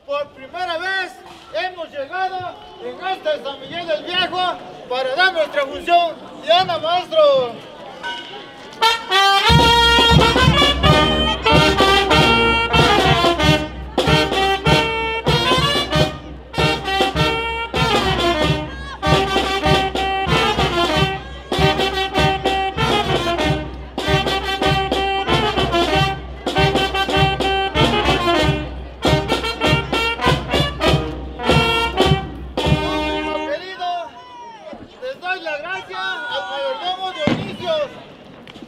Por primera vez hemos llegado en este San Miguel del Viejo para dar nuestra función. Diana, maestro.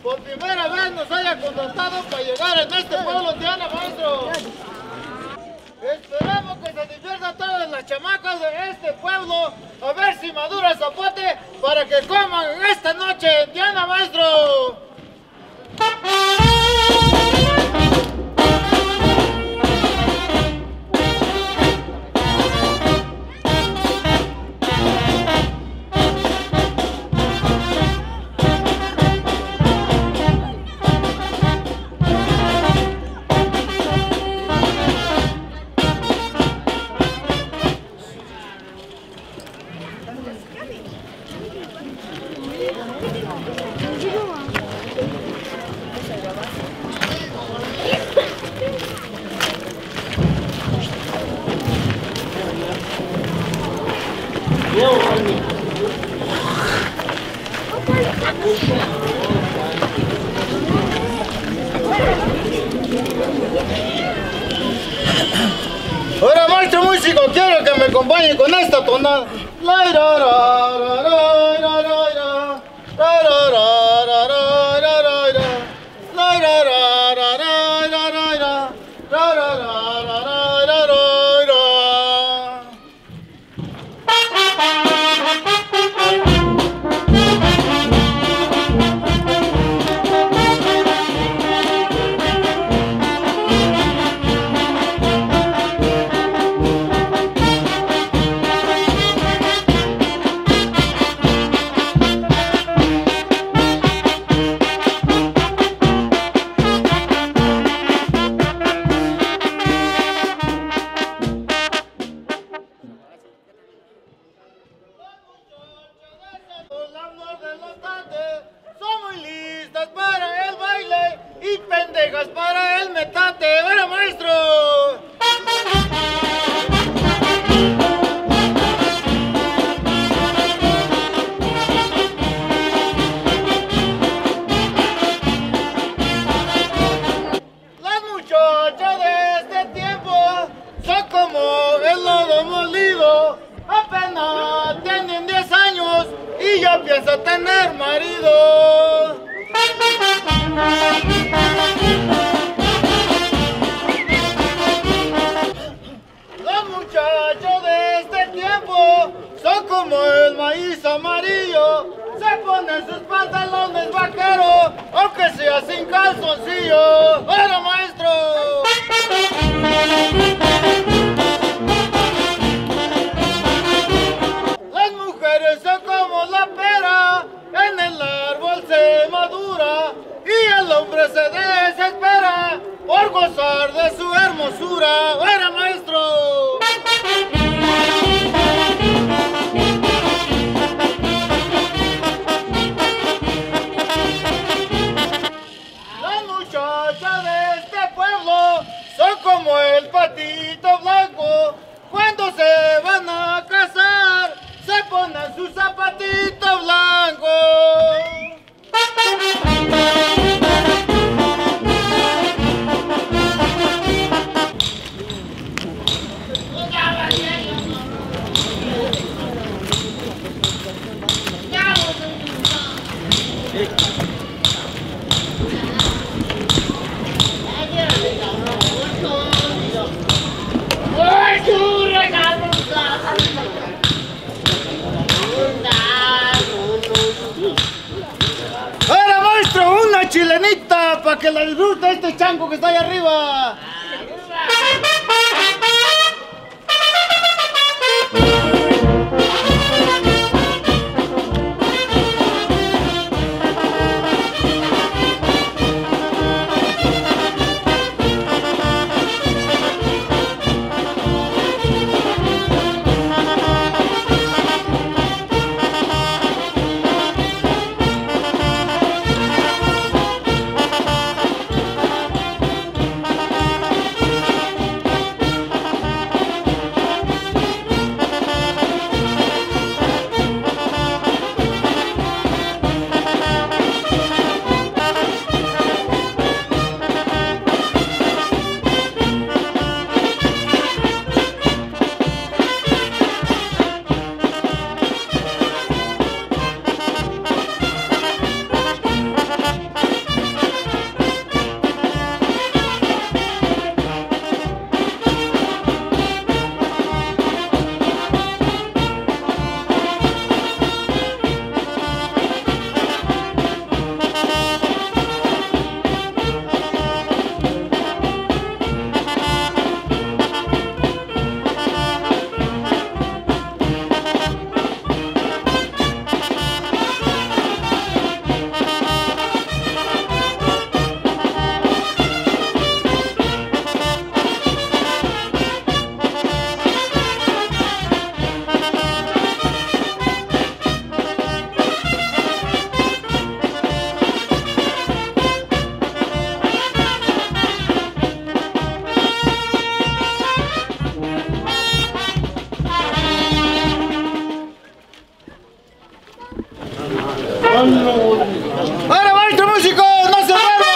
Por primera vez nos haya contratado para llegar en este pueblo, Diana, maestro. Esperamos que se diviertan todas las chamacas de este pueblo, a ver si madura el zapote para que coman esta noche, Diana, maestro. Ahora, maestro músico, quiero que me acompañe con esta tonada. Son muy listas para el baile y pendejas para el metate. ¡Bueno, maestro! Las muchachas de este tiempo son como el lodo molido. Apenas tienen 10 años y ya piensa tener marido. Las muchachas de este tiempo son como el maíz amarillo. Se ponen sus pantalones vaqueros, aunque sea sin calzoncillo. ¡Bueno, maestro! Las mujeres son como la pera, en el árbol se madura y el hombre se desespera por gozar de su hermosura. ¡Bueno, maestro! Las muchachas de este pueblo son como el patito blanco. para que la disfrute este chango que está ahí arriba. ¡Ahora, maestro músico! ¡No se mueva!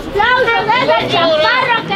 aplauso de ese chaparro que